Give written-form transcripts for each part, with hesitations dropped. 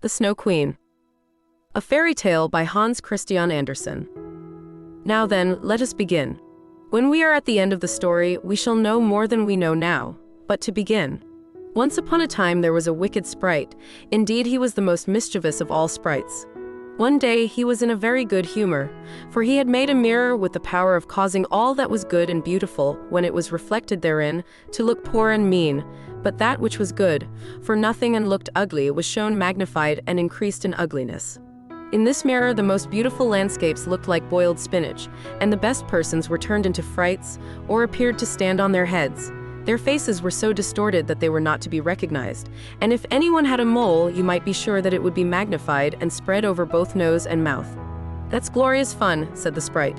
The Snow Queen. A fairy tale by Hans Christian Andersen. Now then, let us begin. When we are at the end of the story, we shall know more than we know now. But to begin. Once upon a time there was a wicked sprite. Indeed, he was the most mischievous of all sprites. One day he was in a very good humor, for he had made a mirror with the power of causing all that was good and beautiful, when it was reflected therein, to look poor and mean, but that which was good, for nothing and looked ugly, was shown magnified and increased in ugliness. In this mirror the most beautiful landscapes looked like boiled spinach, and the best persons were turned into frights, or appeared to stand on their heads. Their faces were so distorted that they were not to be recognized, and if anyone had a mole, you might be sure that it would be magnified and spread over both nose and mouth. "That's glorious fun," said the sprite.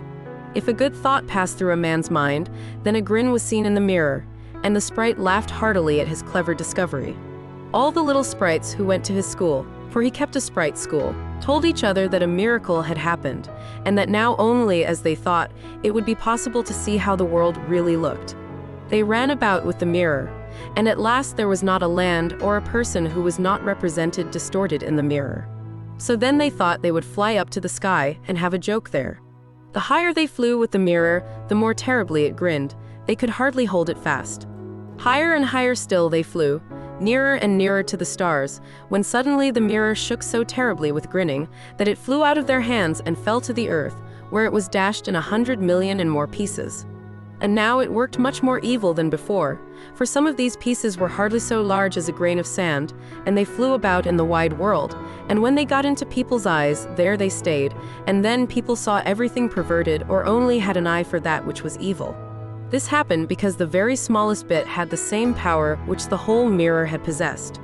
If a good thought passed through a man's mind, then a grin was seen in the mirror, and the sprite laughed heartily at his clever discovery. All the little sprites who went to his school, for he kept a sprite school, told each other that a miracle had happened, and that now only, as they thought, it would be possible to see how the world really looked. They ran about with the mirror, and at last there was not a land or a person who was not represented distorted in the mirror. So then they thought they would fly up to the sky and have a joke there. The higher they flew with the mirror, the more terribly it grinned. They could hardly hold it fast. Higher and higher still they flew, nearer and nearer to the stars, when suddenly the mirror shook so terribly with grinning that it flew out of their hands and fell to the earth, where it was dashed in 100 million and more pieces. And now it worked much more evil than before, for some of these pieces were hardly so large as a grain of sand, and they flew about in the wide world, and when they got into people's eyes, there they stayed, and then people saw everything perverted or only had an eye for that which was evil. This happened because the very smallest bit had the same power which the whole mirror had possessed.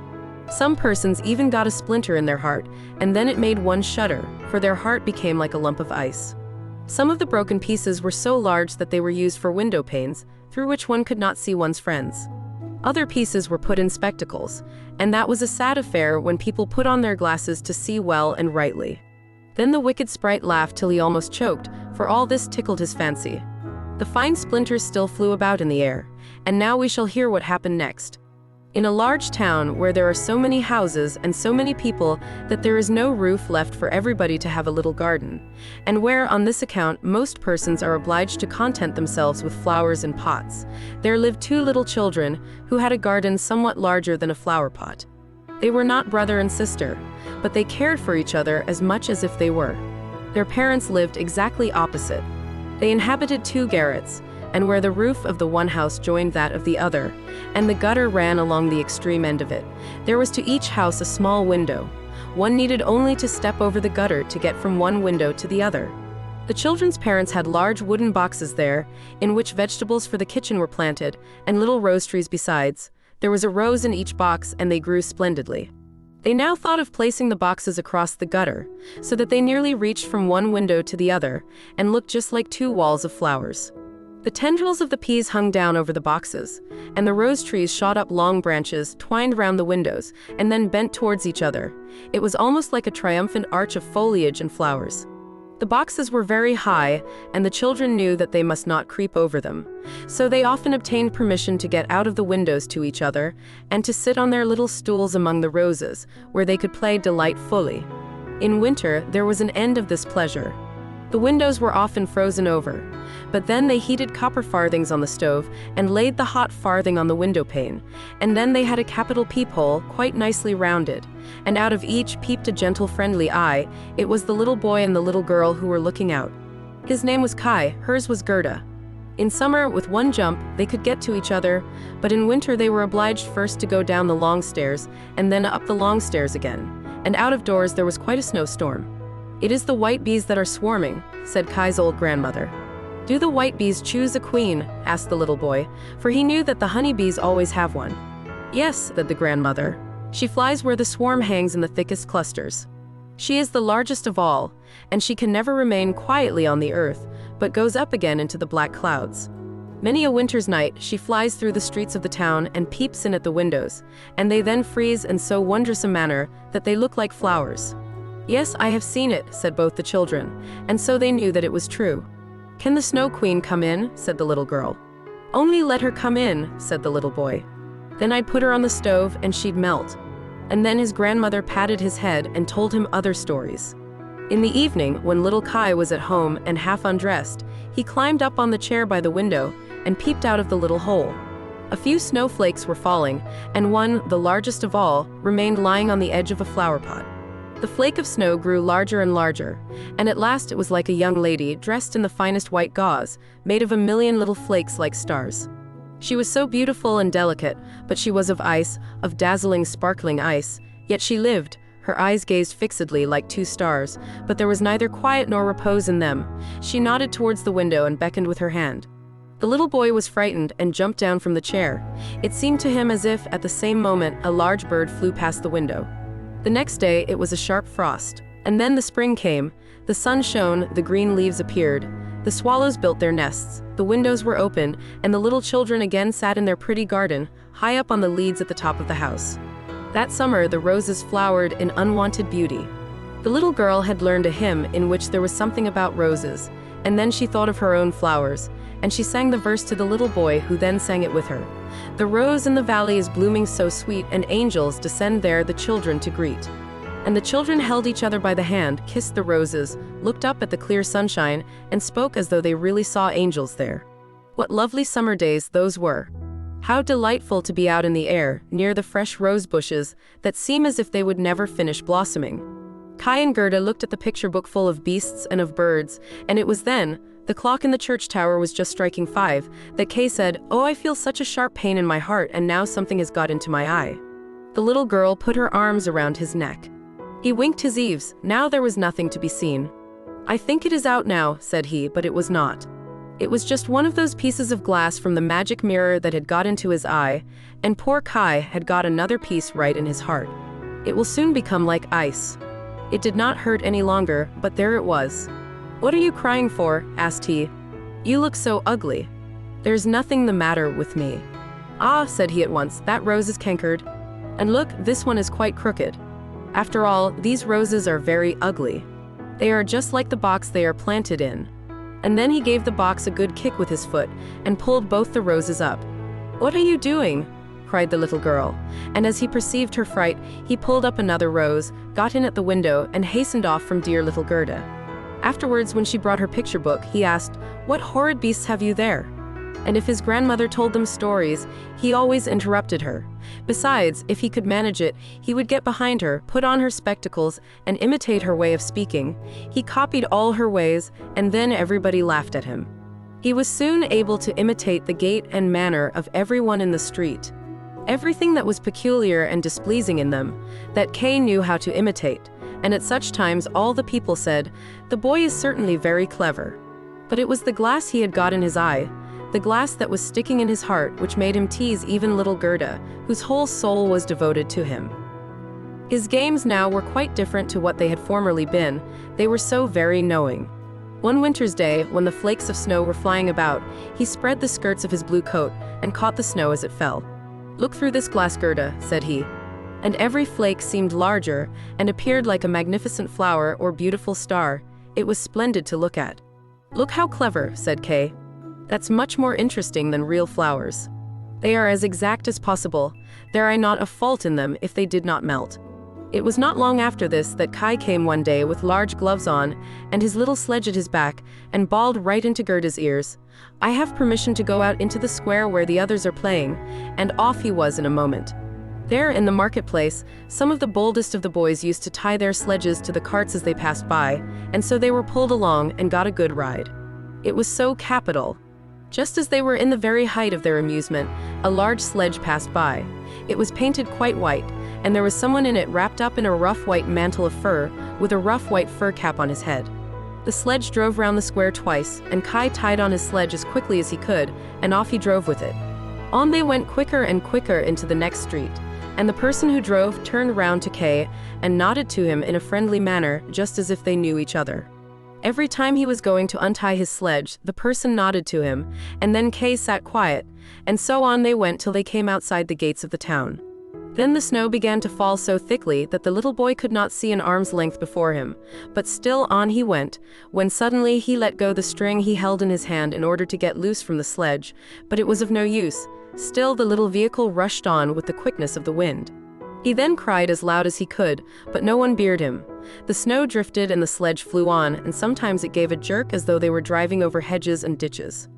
Some persons even got a splinter in their heart, and then it made one shudder, for their heart became like a lump of ice. Some of the broken pieces were so large that they were used for window panes, through which one could not see one's friends. Other pieces were put in spectacles, and that was a sad affair when people put on their glasses to see well and rightly. Then the wicked sprite laughed till he almost choked, for all this tickled his fancy. The fine splinters still flew about in the air, and now we shall hear what happened next. In a large town where there are so many houses and so many people that there is no roof left for everybody to have a little garden, and where on this account most persons are obliged to content themselves with flowers in pots, there lived two little children who had a garden somewhat larger than a flower pot. They were not brother and sister, but they cared for each other as much as if they were. Their parents lived exactly opposite. They inhabited two garrets, and where the roof of the one house joined that of the other, and the gutter ran along the extreme end of it, there was to each house a small window. One needed only to step over the gutter to get from one window to the other. The children's parents had large wooden boxes there, in which vegetables for the kitchen were planted, and little rose trees besides. There was a rose in each box, and they grew splendidly. They now thought of placing the boxes across the gutter, so that they nearly reached from one window to the other, and looked just like two walls of flowers. The tendrils of the peas hung down over the boxes, and the rose trees shot up long branches, twined round the windows, and then bent towards each other. It was almost like a triumphant arch of foliage and flowers. The boxes were very high, and the children knew that they must not creep over them, so they often obtained permission to get out of the windows to each other, and to sit on their little stools among the roses, where they could play delightfully. In winter, there was an end of this pleasure. The windows were often frozen over, but then they heated copper farthings on the stove and laid the hot farthing on the window pane, and then they had a capital peephole, quite nicely rounded, and out of each peeped a gentle friendly eye. It was the little boy and the little girl who were looking out. His name was Kai, hers was Gerda. In summer, with one jump, they could get to each other, but in winter they were obliged first to go down the long stairs, and then up the long stairs again, and out of doors there was quite a snowstorm. "It is the white bees that are swarming," said Kai's old grandmother. "Do the white bees choose a queen?" asked the little boy, for he knew that the honey bees always have one. "Yes," said the grandmother. "She flies where the swarm hangs in the thickest clusters. She is the largest of all, and she can never remain quietly on the earth, but goes up again into the black clouds. Many a winter's night she flies through the streets of the town and peeps in at the windows, and they then freeze in so wondrous a manner that they look like flowers." "Yes, I have seen it," said both the children, and so they knew that it was true. "Can the Snow Queen come in?" said the little girl. "Only let her come in," said the little boy. "Then I'd put her on the stove and she'd melt." and then his grandmother patted his head and told him other stories. In the evening, when little Kai was at home and half undressed, he climbed up on the chair by the window and peeped out of the little hole. A few snowflakes were falling, and one, the largest of all, remained lying on the edge of a flower pot. The flake of snow grew larger and larger, and at last it was like a young lady dressed in the finest white gauze, made of a million little flakes like stars. She was so beautiful and delicate, but she was of ice, of dazzling, sparkling ice, yet she lived. Her eyes gazed fixedly like two stars, but there was neither quiet nor repose in them. She nodded towards the window and beckoned with her hand. The little boy was frightened and jumped down from the chair. It seemed to him as if, at the same moment, a large bird flew past the window. The next day it was a sharp frost, and then the spring came. The sun shone, the green leaves appeared. The swallows built their nests, the windows were open, and the little children again sat in their pretty garden, high up on the leads at the top of the house. That summer the roses flowered in unwonted beauty. The little girl had learned a hymn in which there was something about roses, and then she thought of her own flowers, and she sang the verse to the little boy, who then sang it with her. The rose in the valley is blooming so sweet, and angels descend there the children to greet. And the children held each other by the hand, kissed the roses, looked up at the clear sunshine, and spoke as though they really saw angels there. What lovely summer days those were! How delightful to be out in the air, near the fresh rose bushes, that seem as if they would never finish blossoming. Kai and Gerda looked at the picture book full of beasts and of birds, and it was then, the clock in the church tower was just striking 5, that Kay said, "Oh, I feel such a sharp pain in my heart, and now something has got into my eye." The little girl put her arms around his neck. He winked his eaves. Now there was nothing to be seen. "I think it is out now," said he, but it was not. It was just one of those pieces of glass from the magic mirror that had got into his eye, and poor Kai had got another piece right in his heart. It will soon become like ice. It did not hurt any longer, but there it was. "What are you crying for?" asked he. "You look so ugly." "There's nothing the matter with me." "Ah," said he at once, "that rose is cankered. And look, this one is quite crooked. After all, these roses are very ugly. They are just like the box they are planted in." And then he gave the box a good kick with his foot, and pulled both the roses up. "What are you doing?" cried the little girl, and as he perceived her fright, he pulled up another rose, got in at the window, and hastened off from dear little Gerda. Afterwards, when she brought her picture book, he asked, "What horrid beasts have you there?" And if his grandmother told them stories, he always interrupted her. Besides, if he could manage it, he would get behind her, put on her spectacles, and imitate her way of speaking. He copied all her ways, and then everybody laughed at him. He was soon able to imitate the gait and manner of everyone in the street. Everything that was peculiar and displeasing in them, that Kay knew how to imitate, and at such times all the people said, "The boy is certainly very clever." But it was the glass he had got in his eye, the glass that was sticking in his heart, which made him tease even little Gerda, whose whole soul was devoted to him. His games now were quite different to what they had formerly been. They were so very knowing. One winter's day, when the flakes of snow were flying about, he spread the skirts of his blue coat and caught the snow as it fell. "Look through this glass, Gerda," said he. And every flake seemed larger and appeared like a magnificent flower or beautiful star. It was splendid to look at. "Look how clever," said Kay. "That's much more interesting than real flowers. They are as exact as possible. There are not a fault in them if they did not melt." It was not long after this that Kai came one day with large gloves on and his little sledge at his back, and bawled right into Gerda's ears, "I have permission to go out into the square where the others are playing," and off he was in a moment. There in the marketplace, some of the boldest of the boys used to tie their sledges to the carts as they passed by, and so they were pulled along and got a good ride. It was so capital. Just as they were in the very height of their amusement, a large sledge passed by. It was painted quite white, and there was someone in it wrapped up in a rough white mantle of fur, with a rough white fur cap on his head. The sledge drove round the square twice, and Kai tied on his sledge as quickly as he could, and off he drove with it. On they went quicker and quicker into the next street, and the person who drove turned round to Kay and nodded to him in a friendly manner, just as if they knew each other. Every time he was going to untie his sledge, the person nodded to him, and then Kay sat quiet, and so on they went till they came outside the gates of the town. Then the snow began to fall so thickly that the little boy could not see an arm's length before him, but still on he went, when suddenly he let go the string he held in his hand in order to get loose from the sledge, but it was of no use. Still the little vehicle rushed on with the quickness of the wind. He then cried as loud as he could, but no one beard him. The snow drifted and the sledge flew on, and sometimes it gave a jerk as though they were driving over hedges and ditches.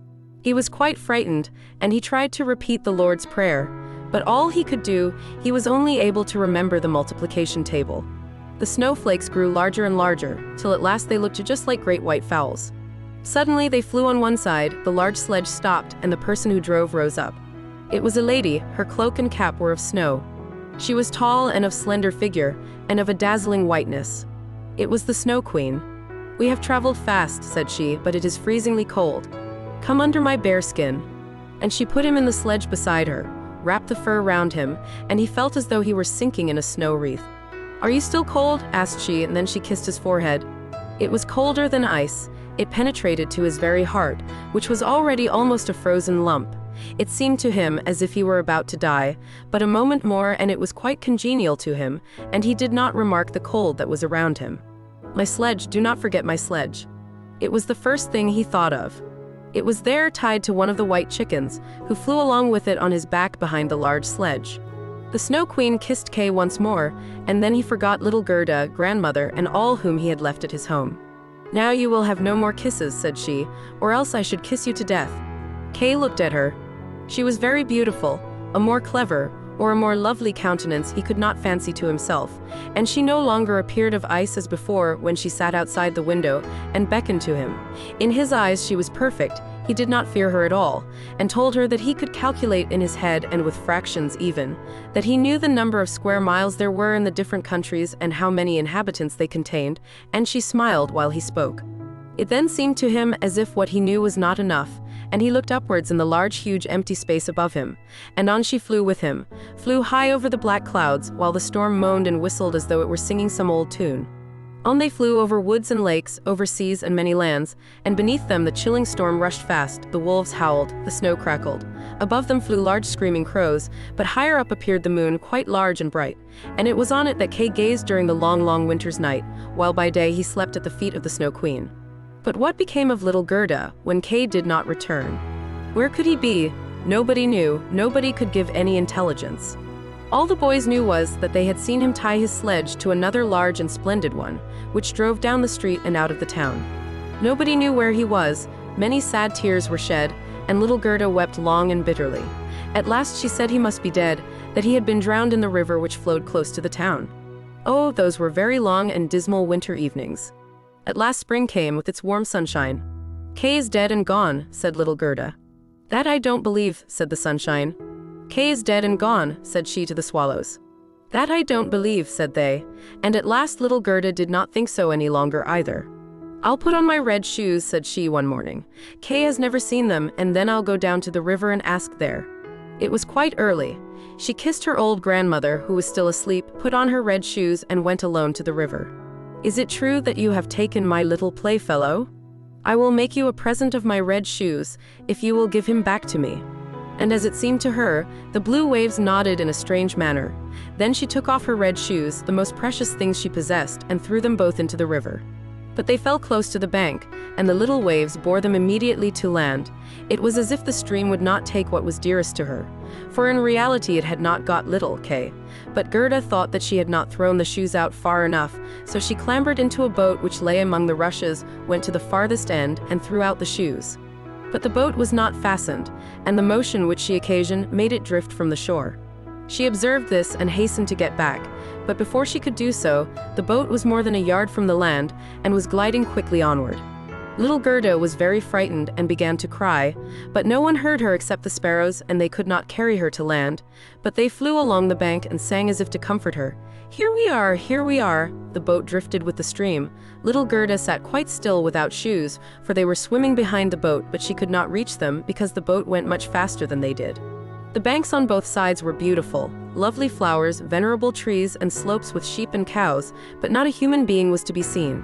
He was quite frightened, and he tried to repeat the Lord's Prayer, but all he could do, he was only able to remember the multiplication table. The snowflakes grew larger and larger, till at last they looked just like great white fowls. Suddenly they flew on one side, the large sledge stopped, and the person who drove rose up. It was a lady, her cloak and cap were of snow. She was tall and of slender figure, and of a dazzling whiteness. It was the Snow Queen. "We have traveled fast," said she, "but it is freezingly cold. Come under my bear skin." And she put him in the sledge beside her, wrapped the fur round him, and he felt as though he were sinking in a snow wreath. "Are you still cold?" asked she, and then she kissed his forehead. It was colder than ice. It penetrated to his very heart, which was already almost a frozen lump. It seemed to him as if he were about to die, but a moment more and it was quite congenial to him, and he did not remark the cold that was around him. "My sledge, do not forget my sledge." It was the first thing he thought of. It was there tied to one of the white chickens, who flew along with it on his back behind the large sledge. The Snow Queen kissed Kay once more, and then he forgot little Gerda, grandmother, and all whom he had left at his home. "Now you will have no more kisses," said she, "or else I should kiss you to death." Kay looked at her. She was very beautiful, a more clever, or a more lovely countenance he could not fancy to himself, and she no longer appeared of ice as before when she sat outside the window and beckoned to him. In his eyes she was perfect, he did not fear her at all, and told her that he could calculate in his head and with fractions even, that he knew the number of square miles there were in the different countries and how many inhabitants they contained, and she smiled while he spoke. It then seemed to him as if what he knew was not enough, and he looked upwards in the large huge empty space above him, and on she flew with him, flew high over the black clouds, while the storm moaned and whistled as though it were singing some old tune. On they flew over woods and lakes, over seas and many lands, and beneath them the chilling storm rushed fast, the wolves howled, the snow crackled. Above them flew large screaming crows, but higher up appeared the moon, quite large and bright, and it was on it that Kay gazed during the long, long winter's night, while by day he slept at the feet of the Snow Queen. But what became of little Gerda when Kay did not return? Where could he be? Nobody knew, nobody could give any intelligence. All the boys knew was that they had seen him tie his sledge to another large and splendid one, which drove down the street and out of the town. Nobody knew where he was, many sad tears were shed, and little Gerda wept long and bitterly. At last she said he must be dead, that he had been drowned in the river which flowed close to the town. Oh, those were very long and dismal winter evenings. At last spring came with its warm sunshine. "Kay is dead and gone," said little Gerda. "That I don't believe," said the sunshine. "Kay is dead and gone," said she to the swallows. "That I don't believe," said they, and at last little Gerda did not think so any longer either. "I'll put on my red shoes," said she one morning. "Kay has never seen them, and then I'll go down to the river and ask there." It was quite early. She kissed her old grandmother, who was still asleep, put on her red shoes, and went alone to the river. "Is it true that you have taken my little playfellow? I will make you a present of my red shoes, if you will give him back to me." And as it seemed to her, the blue waves nodded in a strange manner. Then she took off her red shoes, the most precious things she possessed, and threw them both into the river. But they fell close to the bank, and the little waves bore them immediately to land. It was as if the stream would not take what was dearest to her, for in reality it had not got little Kay. But Gerda thought that she had not thrown the shoes out far enough, so she clambered into a boat which lay among the rushes, went to the farthest end, and threw out the shoes. But the boat was not fastened, and the motion which she occasioned made it drift from the shore. She observed this and hastened to get back, but before she could do so, the boat was more than a yard from the land, and was gliding quickly onward. Little Gerda was very frightened and began to cry, but no one heard her except the sparrows, and they could not carry her to land, but they flew along the bank and sang as if to comfort her. "Here we are, here we are." The boat drifted with the stream. Little Gerda sat quite still without shoes, for they were swimming behind the boat, but she could not reach them because the boat went much faster than they did. The banks on both sides were beautiful, lovely flowers, venerable trees, and slopes with sheep and cows, but not a human being was to be seen.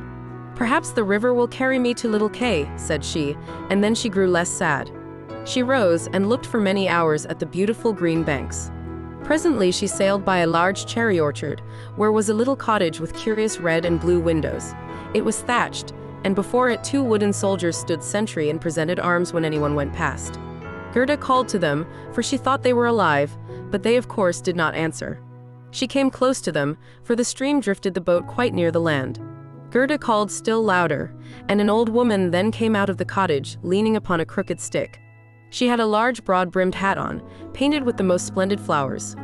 "Perhaps the river will carry me to little Kay," said she, and then she grew less sad. She rose and looked for many hours at the beautiful green banks. Presently she sailed by a large cherry orchard, where was a little cottage with curious red and blue windows. It was thatched, and before it 2 wooden soldiers stood sentry and presented arms when anyone went past. Gerda called to them, for she thought they were alive, but they of course did not answer. She came close to them, for the stream drifted the boat quite near the land. Gerda called still louder, and an old woman then came out of the cottage, leaning upon a crooked stick. She had a large broad-brimmed hat on, painted with the most splendid flowers.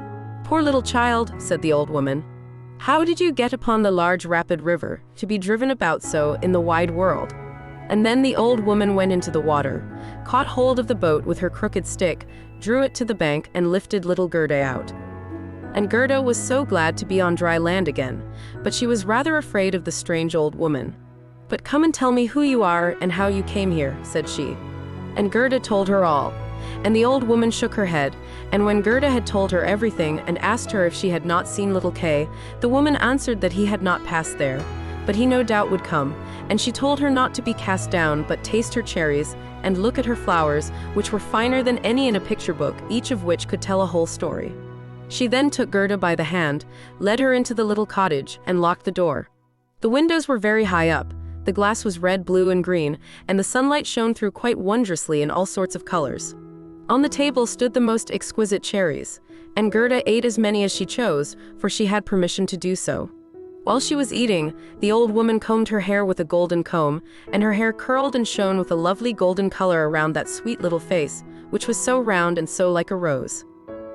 "Poor little child," said the old woman. "How did you get upon the large rapid river, to be driven about so in the wide world?" And then the old woman went into the water, caught hold of the boat with her crooked stick, drew it to the bank, and lifted little Gerda out. And Gerda was so glad to be on dry land again, but she was rather afraid of the strange old woman. "But come and tell me who you are and how you came here," said she. And Gerda told her all. And the old woman shook her head, and when Gerda had told her everything and asked her if she had not seen little Kay, the woman answered that he had not passed there, but he no doubt would come, and she told her not to be cast down, but taste her cherries, and look at her flowers, which were finer than any in a picture book, each of which could tell a whole story. She then took Gerda by the hand, led her into the little cottage, and locked the door. The windows were very high up, the glass was red, blue, and green, and the sunlight shone through quite wondrously in all sorts of colors. On the table stood the most exquisite cherries, and Gerda ate as many as she chose, for she had permission to do so. While she was eating, the old woman combed her hair with a golden comb, and her hair curled and shone with a lovely golden color around that sweet little face, which was so round and so like a rose.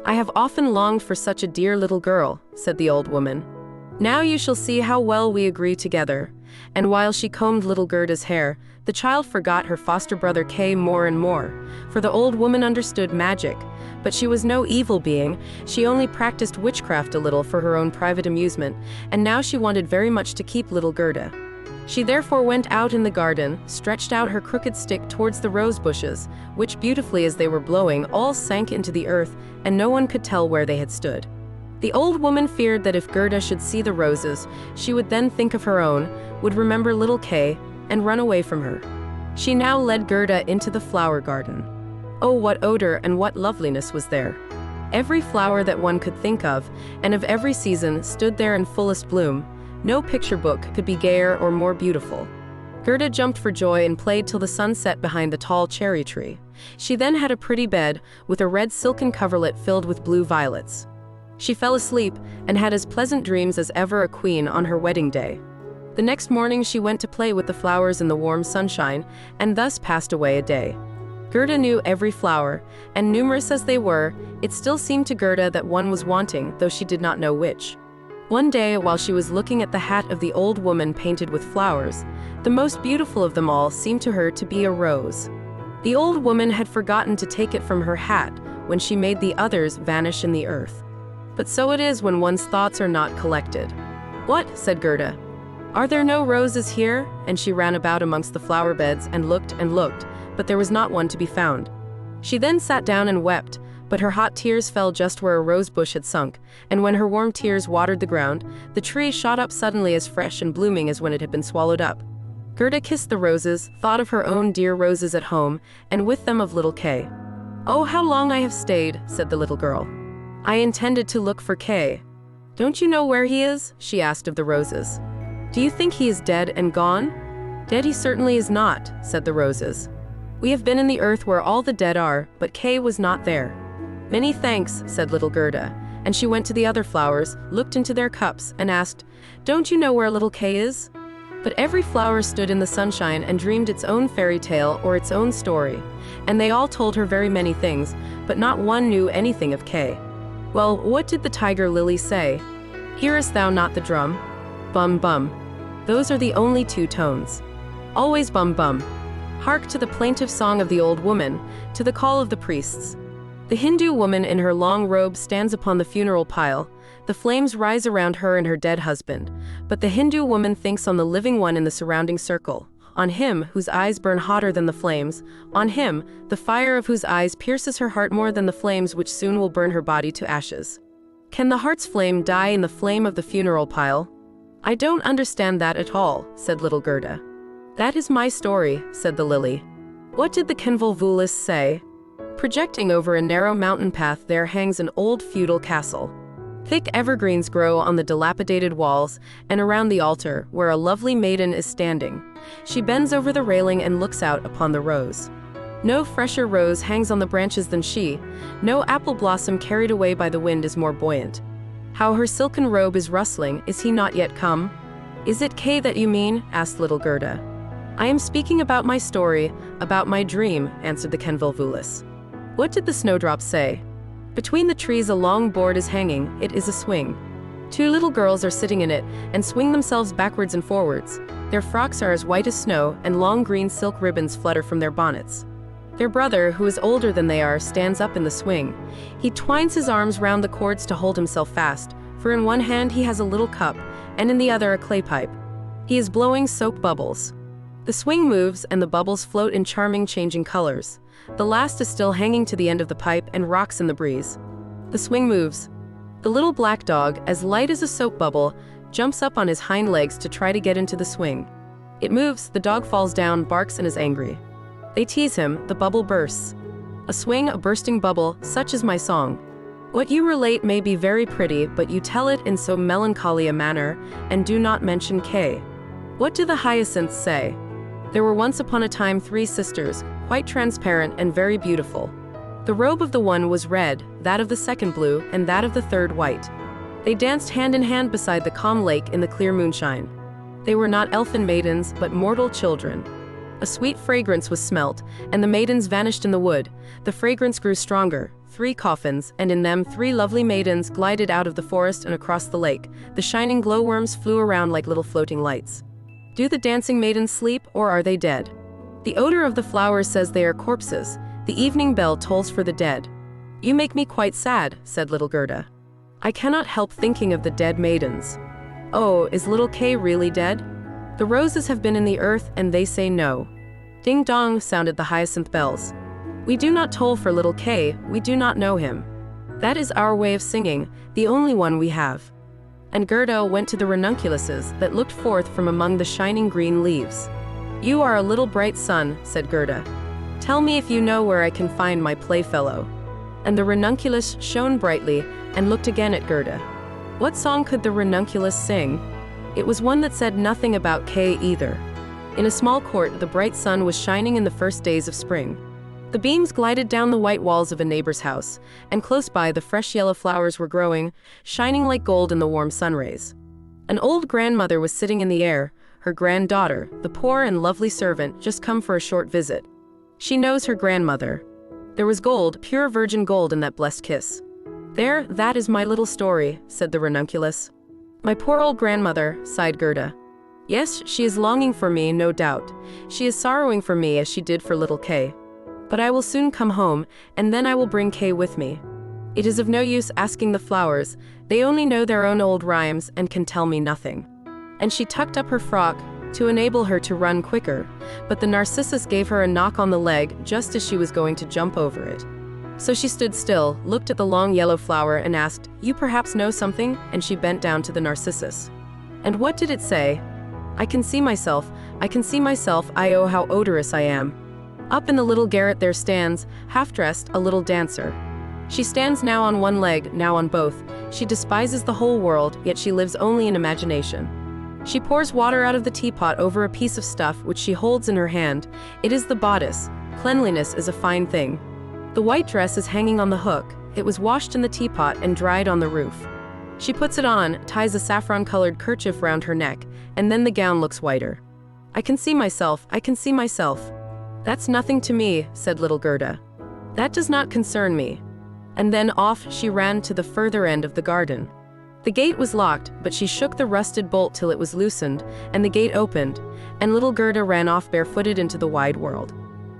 "I have often longed for such a dear little girl," said the old woman. "Now you shall see how well we agree together." And while she combed little Gerda's hair, the child forgot her foster brother Kay more and more, for the old woman understood magic, but she was no evil being, she only practiced witchcraft a little for her own private amusement, and now she wanted very much to keep little Gerda. She therefore went out in the garden, stretched out her crooked stick towards the rose bushes, which beautifully as they were blowing all sank into the earth, and no one could tell where they had stood. The old woman feared that if Gerda should see the roses, she would then think of her own, would remember little Kay, and run away from her. She now led Gerda into the flower garden. Oh, what odor and what loveliness was there! Every flower that one could think of, and of every season, stood there in fullest bloom. No picture book could be gayer or more beautiful. Gerda jumped for joy and played till the sun set behind the tall cherry tree. She then had a pretty bed, with a red silken coverlet filled with blue violets. She fell asleep, and had as pleasant dreams as ever a queen on her wedding day. The next morning she went to play with the flowers in the warm sunshine, and thus passed away a day. Gerda knew every flower, and numerous as they were, it still seemed to Gerda that one was wanting, though she did not know which. One day, while she was looking at the hat of the old woman painted with flowers, the most beautiful of them all seemed to her to be a rose. The old woman had forgotten to take it from her hat when she made the others vanish in the earth. But so it is when one's thoughts are not collected. "What?" said Gerda. "Are there no roses here?" And she ran about amongst the flower beds and looked, but there was not one to be found. She then sat down and wept, but her hot tears fell just where a rose bush had sunk, and when her warm tears watered the ground, the tree shot up suddenly as fresh and blooming as when it had been swallowed up. Gerda kissed the roses, thought of her own dear roses at home, and with them of little Kay. "Oh, how long I have stayed," said the little girl. "I intended to look for Kay." "Don't you know where he is?" she asked of the roses. "Do you think he is dead and gone?" "Dead he certainly is not," said the roses. "We have been in the earth where all the dead are, but Kay was not there." "Many thanks," said little Gerda, and she went to the other flowers, looked into their cups, and asked, "Don't you know where little Kay is?" But every flower stood in the sunshine and dreamed its own fairy tale or its own story, and they all told her very many things, but not one knew anything of Kay. Well, what did the tiger lily say? "Hearest thou not the drum? Bum bum." Those are the only two tones. Always bum bum. Hark to the plaintive song of the old woman, to the call of the priests. The Hindu woman in her long robe stands upon the funeral pile. The flames rise around her and her dead husband, but the Hindu woman thinks on the living one in the surrounding circle, on him whose eyes burn hotter than the flames, on him, the fire of whose eyes pierces her heart more than the flames which soon will burn her body to ashes. Can the heart's flame die in the flame of the funeral pile? "I don't understand that at all," said little Gerda. "That is my story," said the lily. "What did the convolvulus say?" "Projecting over a narrow mountain path there hangs an old feudal castle. Thick evergreens grow on the dilapidated walls, and around the altar, where a lovely maiden is standing. She bends over the railing and looks out upon the rose. No fresher rose hangs on the branches than she, no apple blossom carried away by the wind is more buoyant. How her silken robe is rustling, is he not yet come? Is it Kay that you mean? Asked little Gerda. I am speaking about my story, about my dream, answered the Kenvolvulus. What did the snowdrop say? Between the trees a long board is hanging, it is a swing. Two little girls are sitting in it, and swing themselves backwards and forwards. Their frocks are as white as snow, and long green silk ribbons flutter from their bonnets. Their brother, who is older than they are, stands up in the swing. He twines his arms round the cords to hold himself fast, for in one hand he has a little cup, and in the other a clay pipe. He is blowing soap bubbles. The swing moves, and the bubbles float in charming changing colors. The last is still hanging to the end of the pipe and rocks in the breeze. The swing moves. The little black dog, as light as a soap bubble, jumps up on his hind legs to try to get into the swing. It moves, the dog falls down, barks and is angry. They tease him, the bubble bursts. A swing, a bursting bubble, such is my song. What you relate may be very pretty, but you tell it in so melancholy a manner, and do not mention Kay. What do the hyacinths say? There were once upon a time 3 sisters, quite transparent and very beautiful. The robe of the one was red, that of the second blue, and that of the third white. They danced hand in hand beside the calm lake in the clear moonshine. They were not elfin maidens, but mortal children. A sweet fragrance was smelt, and the maidens vanished in the wood. The fragrance grew stronger, 3 coffins, and in them 3 lovely maidens glided out of the forest and across the lake. The shining glowworms flew around like little floating lights. Do the dancing maidens sleep, or are they dead? The odor of the flowers says they are corpses. The evening bell tolls for the dead. You make me quite sad, said little Gerda. I cannot help thinking of the dead maidens. Oh, is little Kay really dead? The roses have been in the earth, and they say no. Ding dong sounded the hyacinth bells. We do not toll for little Kay, we do not know him. That is our way of singing, the only one we have. And Gerda went to the ranunculuses that looked forth from among the shining green leaves. You are a little bright sun, said Gerda. Tell me if you know where I can find my playfellow. And the ranunculus shone brightly, and looked again at Gerda. What song could the ranunculus sing? It was one that said nothing about Kay either. In a small court, the bright sun was shining in the first days of spring. The beams glided down the white walls of a neighbor's house, and close by the fresh yellow flowers were growing, shining like gold in the warm sun rays. An old grandmother was sitting in the air, her granddaughter, the poor and lovely servant, just come for a short visit. She knows her grandmother. There was gold, pure virgin gold in that blessed kiss. There, that is my little story, said the ranunculus. My poor old grandmother, sighed Gerda. Yes, she is longing for me, no doubt. She is sorrowing for me as she did for little Kay. But I will soon come home, and then I will bring Kay with me. It is of no use asking the flowers, they only know their own old rhymes and can tell me nothing. And she tucked up her frock, to enable her to run quicker, but the narcissus gave her a knock on the leg just as she was going to jump over it. So she stood still, looked at the long yellow flower and asked, You perhaps know something? And she bent down to the narcissus. And what did it say? I can see myself, I oh how odorous I am. Up in the little garret there stands, half-dressed, a little dancer. She stands now on one leg, now on both. She despises the whole world, yet she lives only in imagination. She pours water out of the teapot over a piece of stuff which she holds in her hand. It is the bodice. Cleanliness is a fine thing. The white dress is hanging on the hook. It was washed in the teapot and dried on the roof. She puts it on, ties a saffron-colored kerchief round her neck, and then the gown looks whiter. I can see myself. That's nothing to me, said little Gerda. That does not concern me. And then off she ran to the further end of the garden. The gate was locked, but she shook the rusted bolt till it was loosened, and the gate opened, and little Gerda ran off barefooted into the wide world.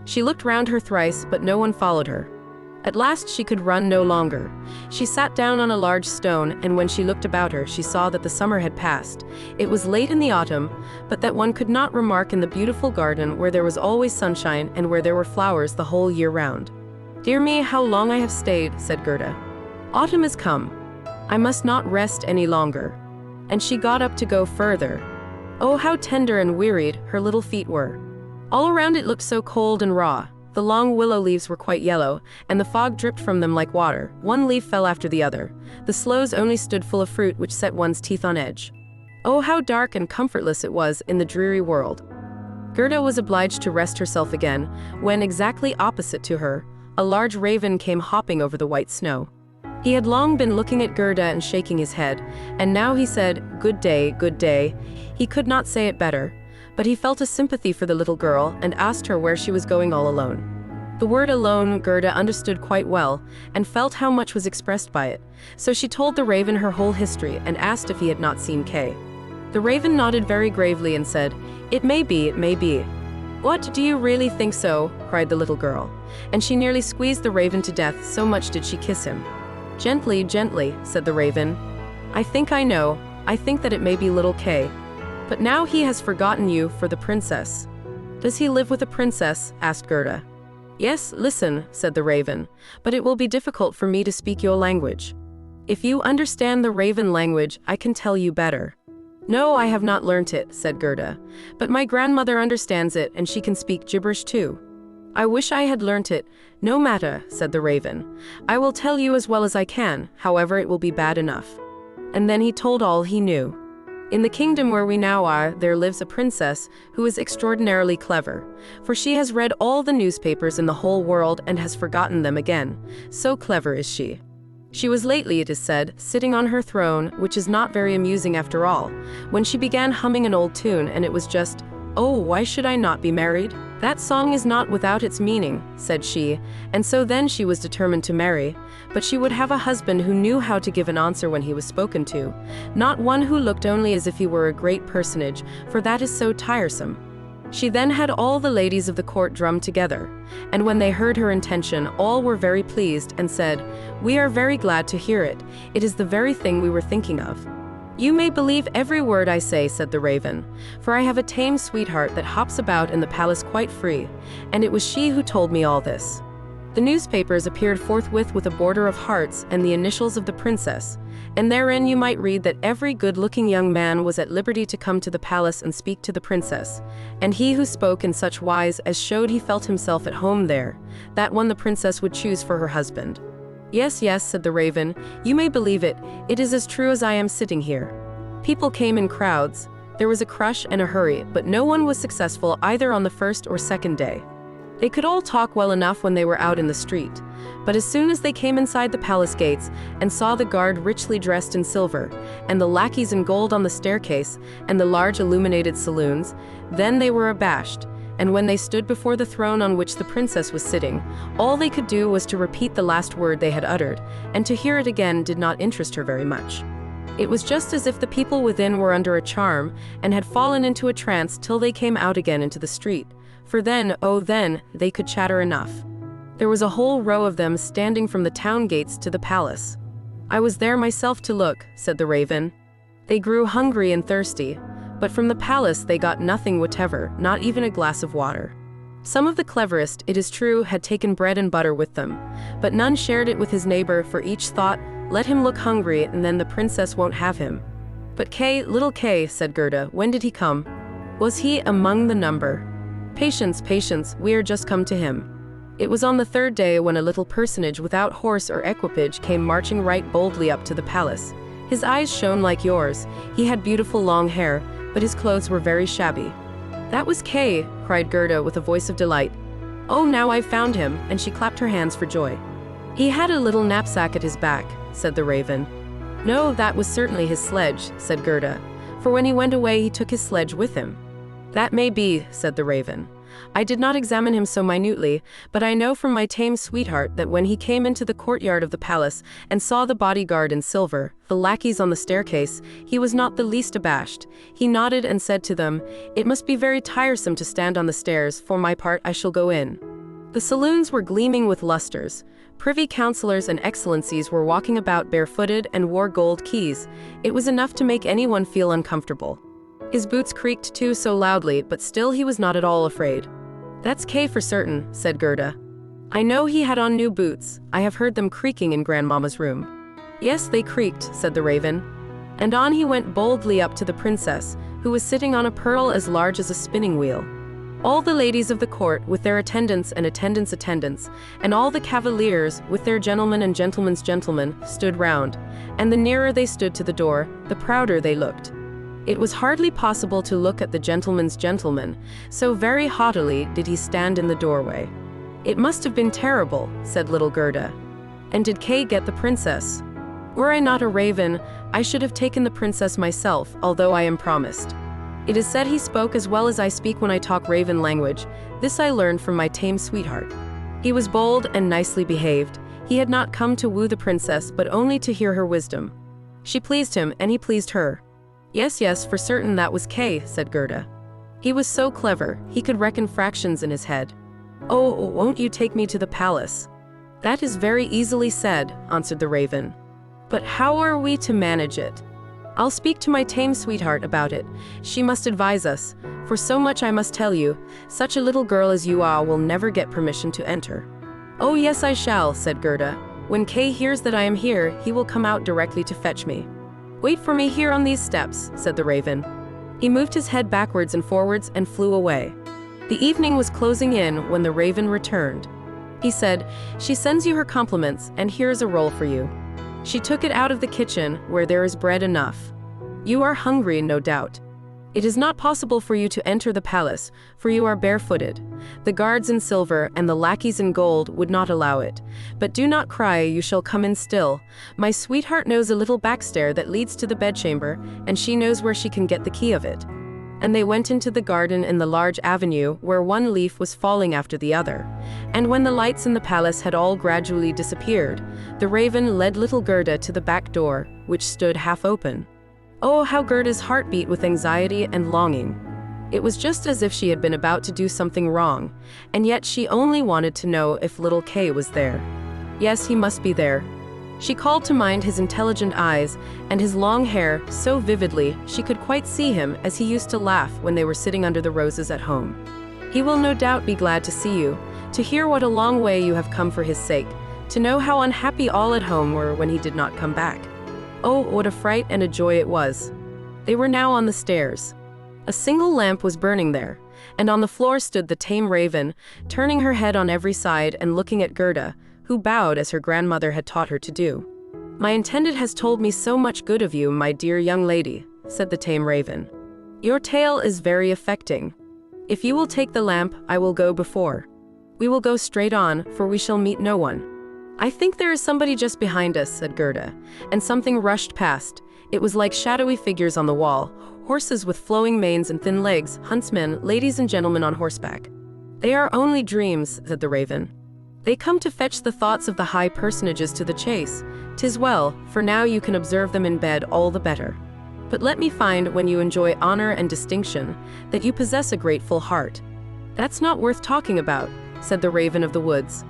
She looked round her thrice, but no one followed her. At last she could run no longer. She sat down on a large stone, and when she looked about her, she saw that the summer had passed. It was late in the autumn, but that one could not remark in the beautiful garden where there was always sunshine and where there were flowers the whole year round. Dear me, how long I have stayed, said Gerda. Autumn is come. I must not rest any longer. And she got up to go further. Oh, how tender and wearied her little feet were. All around it looked so cold and raw. The long willow leaves were quite yellow, and the fog dripped from them like water. One leaf fell after the other. The sloes only stood full of fruit which set one's teeth on edge. Oh, how dark and comfortless it was in the dreary world. Gerda was obliged to rest herself again, when exactly opposite to her, a large raven came hopping over the white snow. He had long been looking at Gerda and shaking his head, and now he said, "Good day, good day." He could not say it better, but he felt a sympathy for the little girl and asked her where she was going all alone. The word alone Gerda understood quite well, and felt how much was expressed by it, so she told the raven her whole history and asked if he had not seen Kay. The raven nodded very gravely and said, "It may be, it may be." "What, do you really think so?" cried the little girl, and she nearly squeezed the raven to death, so much did she kiss him. "Gently, gently," said the raven. "I think I know. I think that it may be little Kay. But now he has forgotten you for the princess." "Does he live with a princess?" asked Gerda. "Yes, listen," said the raven, "but it will be difficult for me to speak your language. If you understand the raven language, I can tell you better." "No, I have not learnt it," said Gerda, "but my grandmother understands it and she can speak gibberish too." "I wish I had learnt it." "No matter," said the raven. "I will tell you as well as I can, however it will be bad enough." And then he told all he knew. "In the kingdom where we now are, there lives a princess who is extraordinarily clever, for she has read all the newspapers in the whole world and has forgotten them again. So clever is she. She was lately, it is said, sitting on her throne, which is not very amusing after all, when she began humming an old tune, and it was just, 'Oh, why should I not be married? That song is not without its meaning,' said she, and so then she was determined to marry, but she would have a husband who knew how to give an answer when he was spoken to, not one who looked only as if he were a great personage, for that is so tiresome. She then had all the ladies of the court drummed together, and when they heard her intention, all were very pleased and said, 'We are very glad to hear it. It is the very thing we were thinking of.' 'You may believe every word I say,' said the raven, 'for I have a tame sweetheart that hops about in the palace quite free, and it was she who told me all this.' The newspapers appeared forthwith with a border of hearts and the initials of the princess, and therein you might read that every good-looking young man was at liberty to come to the palace and speak to the princess, and he who spoke in such wise as showed he felt himself at home there, that one the princess would choose for her husband. 'Yes, yes,' said the raven, 'you may believe it. It is as true as I am sitting here.' People came in crowds. There was a crush and a hurry, but no one was successful either on the first or second day. They could all talk well enough when they were out in the street, but as soon as they came inside the palace gates and saw the guard richly dressed in silver, and the lackeys in gold on the staircase, and the large illuminated saloons, then they were abashed, and when they stood before the throne on which the princess was sitting, all they could do was to repeat the last word they had uttered, and to hear it again did not interest her very much. It was just as if the people within were under a charm, and had fallen into a trance till they came out again into the street, for then, oh then, they could chatter enough. There was a whole row of them standing from the town gates to the palace. I was there myself to look," said the raven. "They grew hungry and thirsty, but from the palace they got nothing whatever, not even a glass of water. Some of the cleverest, it is true, had taken bread and butter with them, but none shared it with his neighbor, for each thought, 'Let him look hungry, and then the princess won't have him.' But Kay, little Kay," said Gerda, "when did he come? Was he among the number?" "Patience, patience, we are just come to him. It was on the third day when a little personage without horse or equipage came marching right boldly up to the palace. His eyes shone like yours, he had beautiful long hair, but his clothes were very shabby." "That was Kay," cried Gerda with a voice of delight. "Oh, now I've found him," and she clapped her hands for joy. "He had a little knapsack at his back," said the raven. "No, that was certainly his sledge," said Gerda, "for when he went away he took his sledge with him." "That may be," said the raven. "I did not examine him so minutely, but I know from my tame sweetheart that when he came into the courtyard of the palace and saw the bodyguard in silver, the lackeys on the staircase, he was not the least abashed. He nodded and said to them, 'It must be very tiresome to stand on the stairs, for my part I shall go in.' The saloons were gleaming with lustres. Privy councillors and excellencies were walking about barefooted and wore gold keys. It was enough to make anyone feel uncomfortable. His boots creaked too so loudly, but still he was not at all afraid. "That's Kay for certain," said Gerda. "I know he had on new boots. I have heard them creaking in Grandmamma's room." "Yes, they creaked," said the raven. And on he went boldly up to the princess, who was sitting on a pearl as large as a spinning wheel. All the ladies of the court, with their attendants and attendants, and all the cavaliers, with their gentlemen and gentlemen's gentlemen, stood round, and the nearer they stood to the door, the prouder they looked. It was hardly possible to look at the gentleman's gentleman, so very haughtily did he stand in the doorway. "It must have been terrible," said little Gerda. And did Kay get the princess? Were I not a raven, I should have taken the princess myself, although I am promised. It is said he spoke as well as I speak when I talk raven language. This I learned from my tame sweetheart. He was bold and nicely behaved. He had not come to woo the princess, but only to hear her wisdom. She pleased him, and he pleased her. Yes, yes, for certain that was Kay, said Gerda. He was so clever, he could reckon fractions in his head. Oh, won't you take me to the palace? That is very easily said, answered the raven. But how are we to manage it? I'll speak to my tame sweetheart about it. She must advise us, for so much I must tell you, such a little girl as you are will never get permission to enter. Oh yes, I shall, said Gerda. When Kay hears that I am here, he will come out directly to fetch me. Wait for me here on these steps, said the raven. He moved his head backwards and forwards and flew away. The evening was closing in when the raven returned. He said, "She sends you her compliments, and here's a roll for you." She took it out of the kitchen, where there is bread enough. You are hungry, no doubt. It is not possible for you to enter the palace, for you are barefooted. The guards in silver and the lackeys in gold would not allow it. But do not cry, you shall come in still. My sweetheart knows a little backstair that leads to the bedchamber, and she knows where she can get the key of it. And they went into the garden in the large avenue, where one leaf was falling after the other. And when the lights in the palace had all gradually disappeared, the raven led little Gerda to the back door, which stood half open. Oh, how Gerda's heart beat with anxiety and longing. It was just as if she had been about to do something wrong, and yet she only wanted to know if little Kay was there. Yes, he must be there. She called to mind his intelligent eyes and his long hair so vividly she could quite see him as he used to laugh when they were sitting under the roses at home. He will no doubt be glad to see you, to hear what a long way you have come for his sake, to know how unhappy all at home were when he did not come back. Oh, what a fright and a joy it was. They were now on the stairs. A single lamp was burning there, and on the floor stood the tame raven, turning her head on every side and looking at Gerda, who bowed as her grandmother had taught her to do. My intended has told me so much good of you, my dear young lady, said the tame raven. Your tale is very affecting. If you will take the lamp, I will go before. We will go straight on, for we shall meet no one. I think there is somebody just behind us, said Gerda, and something rushed past. It was like shadowy figures on the wall, horses with flowing manes and thin legs, huntsmen, ladies and gentlemen on horseback. They are only dreams, said the raven. They come to fetch the thoughts of the high personages to the chase. 'Tis well, for now you can observe them in bed all the better. But let me find, when you enjoy honor and distinction, that you possess a grateful heart. That's not worth talking about, said the raven of the woods.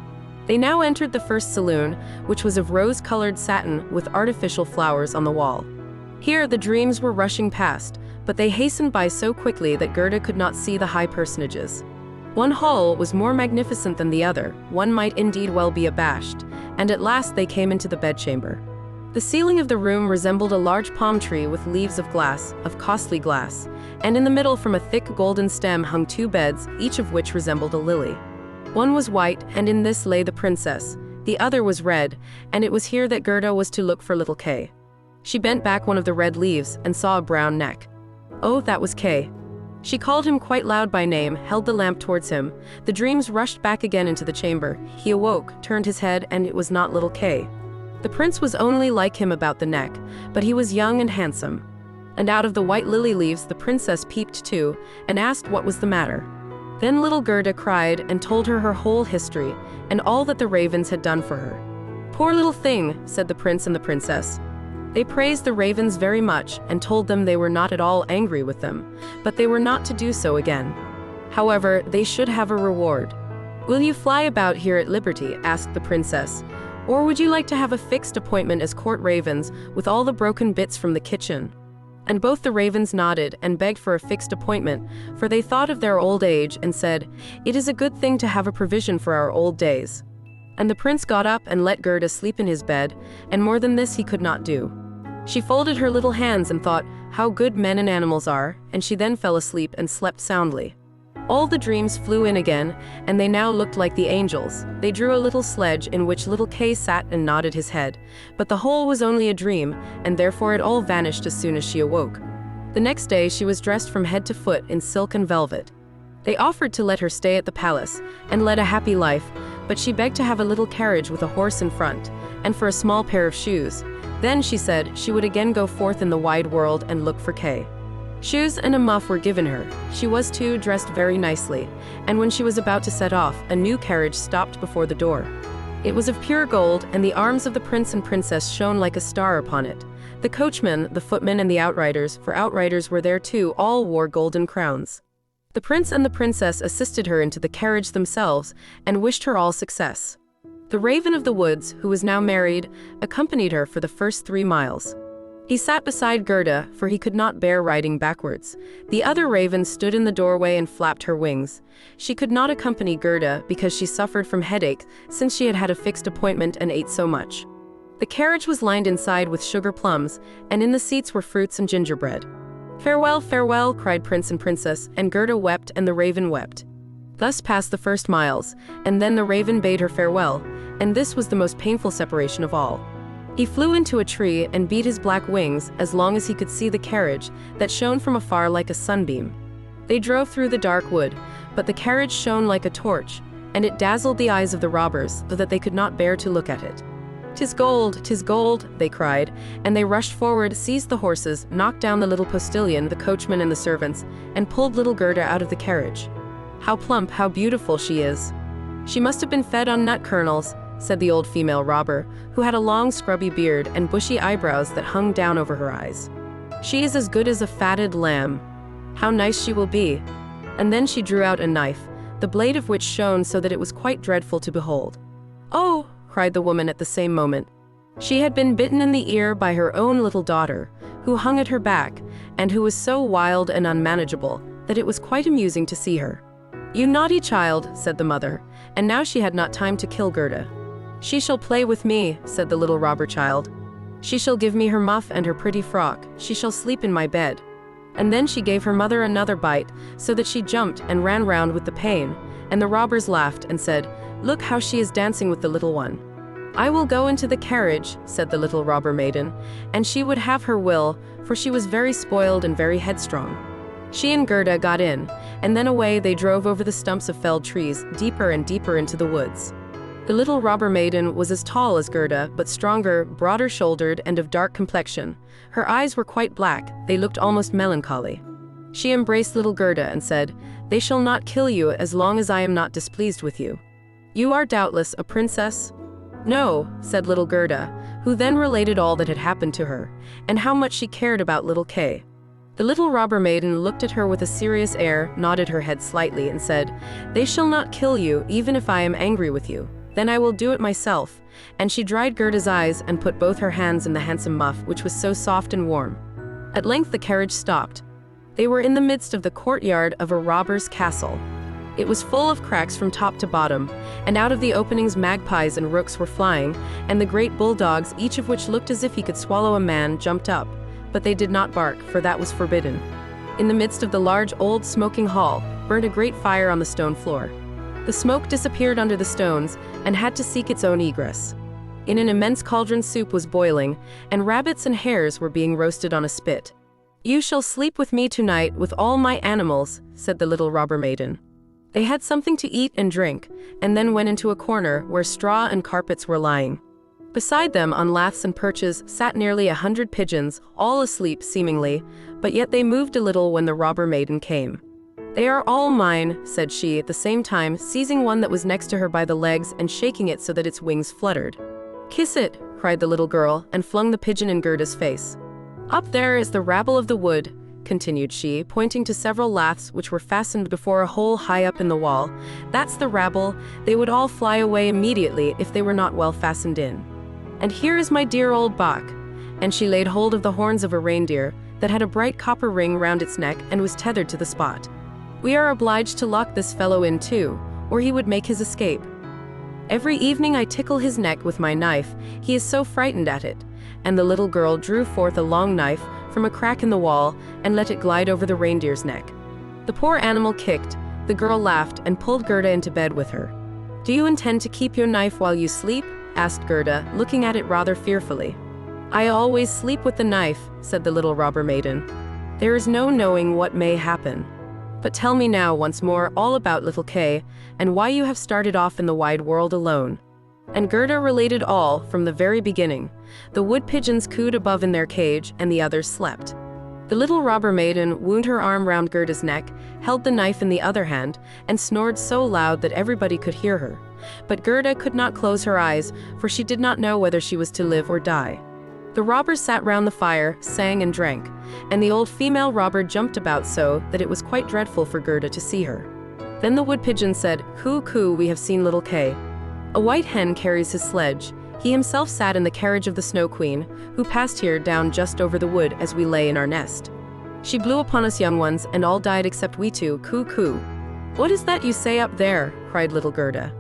They now entered the first saloon, which was of rose-colored satin with artificial flowers on the wall. Here the dreams were rushing past, but they hastened by so quickly that Gerda could not see the high personages. One hall was more magnificent than the other, one might indeed well be abashed, and at last they came into the bedchamber. The ceiling of the room resembled a large palm tree with leaves of glass, of costly glass, and in the middle from a thick golden stem hung two beds, each of which resembled a lily. One was white, and in this lay the princess. The other was red, and it was here that Gerda was to look for little Kay. She bent back one of the red leaves and saw a brown neck. Oh, that was Kay. She called him quite loud by name, held the lamp towards him. The dreams rushed back again into the chamber. He awoke, turned his head, and it was not little Kay. The prince was only like him about the neck, but he was young and handsome. And out of the white lily leaves the princess peeped too, and asked what was the matter. Then little Gerda cried and told her whole history, and all that the ravens had done for her. Poor little thing, said the prince and the princess. They praised the ravens very much, and told them they were not at all angry with them, but they were not to do so again. However, they should have a reward. Will you fly about here at liberty, asked the princess, or would you like to have a fixed appointment as court ravens, with all the broken bits from the kitchen? And both the ravens nodded and begged for a fixed appointment, for they thought of their old age and said, "It is a good thing to have a provision for our old days." And the prince got up and let Gerda sleep in his bed, and more than this he could not do. She folded her little hands and thought, how good men and animals are, and she then fell asleep and slept soundly. All the dreams flew in again, and they now looked like the angels. They drew a little sledge in which little Kay sat and nodded his head, but the whole was only a dream, and therefore it all vanished as soon as she awoke. The next day she was dressed from head to foot in silk and velvet. They offered to let her stay at the palace, and lead a happy life, but she begged to have a little carriage with a horse in front, and for a small pair of shoes. Then, she said, she would again go forth in the wide world and look for Kay. Shoes and a muff were given her. She was too dressed very nicely, and when she was about to set off, a new carriage stopped before the door. It was of pure gold, and the arms of the prince and princess shone like a star upon it. The coachman, the footmen, and the outriders, for outriders were there too, all wore golden crowns. The prince and the princess assisted her into the carriage themselves, and wished her all success. The Raven of the Woods, who was now married, accompanied her for the first 3 miles. He sat beside Gerda, for he could not bear riding backwards. The other raven stood in the doorway and flapped her wings. She could not accompany Gerda because she suffered from headache, since she had had a fixed appointment and ate so much. The carriage was lined inside with sugar plums, and in the seats were fruits and gingerbread. "Farewell, farewell," cried Prince and Princess, and Gerda wept and the raven wept. Thus passed the first miles, and then the raven bade her farewell, and this was the most painful separation of all. He flew into a tree and beat his black wings as long as he could see the carriage that shone from afar like a sunbeam. They drove through the dark wood, but the carriage shone like a torch, and it dazzled the eyes of the robbers so that they could not bear to look at it. "'Tis gold, 'tis gold," they cried, and they rushed forward, seized the horses, knocked down the little postilion, the coachman, and the servants, and pulled little Gerda out of the carriage. "How plump, how beautiful she is! She must have been fed on nut kernels," said the old female robber, who had a long scrubby beard and bushy eyebrows that hung down over her eyes. "She is as good as a fatted lamb. How nice she will be!" And then she drew out a knife, the blade of which shone so that it was quite dreadful to behold. "Oh!" cried the woman at the same moment. She had been bitten in the ear by her own little daughter, who hung at her back, and who was so wild and unmanageable that it was quite amusing to see her. "You naughty child," said the mother, and now she had not time to kill Gerda. "She shall play with me," said the little robber child. "She shall give me her muff and her pretty frock. She shall sleep in my bed." And then she gave her mother another bite, so that she jumped and ran round with the pain, and the robbers laughed and said, "Look how she is dancing with the little one." "I will go into the carriage," said the little robber maiden, and she would have her will, for she was very spoiled and very headstrong. She and Gerda got in, and then away they drove over the stumps of felled trees, deeper and deeper into the woods. The little robber maiden was as tall as Gerda, but stronger, broader-shouldered, and of dark complexion. Her eyes were quite black, they looked almost melancholy. She embraced little Gerda and said, "They shall not kill you as long as I am not displeased with you. You are doubtless a princess?" "No," said little Gerda, who then related all that had happened to her, and how much she cared about little Kay. The little robber maiden looked at her with a serious air, nodded her head slightly, and said, "They shall not kill you, even if I am angry with you. Then I will do it myself," and she dried Gerda's eyes and put both her hands in the handsome muff, which was so soft and warm. At length the carriage stopped. They were in the midst of the courtyard of a robber's castle. It was full of cracks from top to bottom, and out of the openings magpies and rooks were flying, and the great bulldogs, each of which looked as if he could swallow a man, jumped up, but they did not bark, for that was forbidden. In the midst of the large old smoking hall burned a great fire on the stone floor. The smoke disappeared under the stones and had to seek its own egress. In an immense cauldron soup was boiling, and rabbits and hares were being roasted on a spit. "You shall sleep with me tonight with all my animals," said the little robber maiden. They had something to eat and drink, and then went into a corner where straw and carpets were lying. Beside them, on laths and perches, sat nearly 100 pigeons, all asleep seemingly, but yet they moved a little when the robber maiden came. "They are all mine," said she, at the same time seizing one that was next to her by the legs and shaking it so that its wings fluttered. "Kiss it," cried the little girl, and flung the pigeon in Gerda's face. "Up there is the rabble of the wood," continued she, pointing to several laths which were fastened before a hole high up in the wall. "That's the rabble. They would all fly away immediately if they were not well fastened in. And here is my dear old Bach," and she laid hold of the horns of a reindeer that had a bright copper ring round its neck and was tethered to the spot. "We are obliged to lock this fellow in too, or he would make his escape. Every evening I tickle his neck with my knife, he is so frightened at it," and the little girl drew forth a long knife from a crack in the wall and let it glide over the reindeer's neck. The poor animal kicked, the girl laughed and pulled Gerda into bed with her. "Do you intend to keep your knife while you sleep?" asked Gerda, looking at it rather fearfully. "I always sleep with the knife," said the little robber maiden. "There is no knowing what may happen. But tell me now once more all about little Kay, and why you have started off in the wide world alone." And Gerda related all from the very beginning. The wood pigeons cooed above in their cage, and the others slept. The little robber maiden wound her arm round Gerda's neck, held the knife in the other hand, and snored so loud that everybody could hear her. But Gerda could not close her eyes, for she did not know whether she was to live or die. The robbers sat round the fire, sang and drank, and the old female robber jumped about so that it was quite dreadful for Gerda to see her. Then the wood pigeon said, "Coo, coo, we have seen little Kay. A white hen carries his sledge. He himself sat in the carriage of the Snow Queen, who passed here down just over the wood as we lay in our nest. She blew upon us young ones, and all died except we two, coo, coo." "What is that you say up there?" cried little Gerda.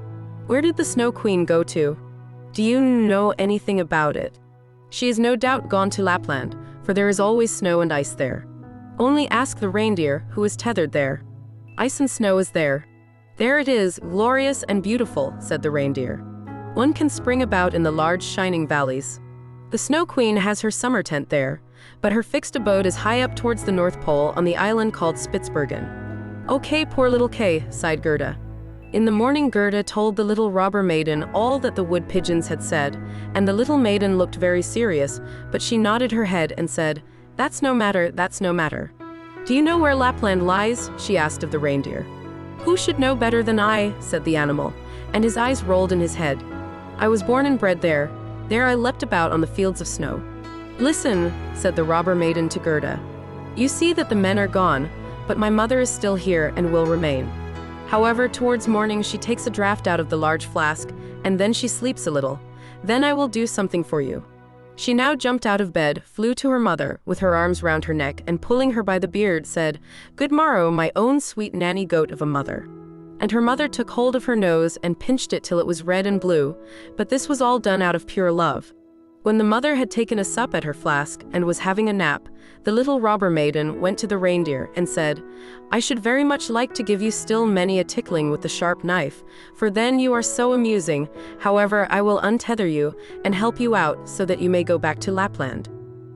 "Where did the Snow Queen go to? Do you know anything about it?" "She is no doubt gone to Lapland, for there is always snow and ice there. Only ask the reindeer, who is tethered there. Ice and snow is there." "There it is, glorious and beautiful," said the reindeer. "One can spring about in the large shining valleys. The Snow Queen has her summer tent there, but her fixed abode is high up towards the North Pole on the island called Spitzbergen." "Oh, Kay, poor little Kay," sighed Gerda. In the morning Gerda told the little robber maiden all that the wood pigeons had said, and the little maiden looked very serious, but she nodded her head and said, "That's no matter, that's no matter." "Do you know where Lapland lies?" she asked of the reindeer. "Who should know better than I?" said the animal, and his eyes rolled in his head. "I was born and bred there. There I leapt about on the fields of snow." "Listen," said the robber maiden to Gerda. "You see that the men are gone, but my mother is still here and will remain. However, towards morning she takes a draught out of the large flask, and then she sleeps a little. Then I will do something for you." She now jumped out of bed, flew to her mother, with her arms round her neck, and pulling her by the beard, said, "Good morrow, my own sweet nanny goat of a mother." And her mother took hold of her nose and pinched it till it was red and blue, but this was all done out of pure love. When the mother had taken a sup at her flask and was having a nap, the little robber maiden went to the reindeer and said, "I should very much like to give you still many a tickling with the sharp knife, for then you are so amusing. However, I will untether you and help you out so that you may go back to Lapland.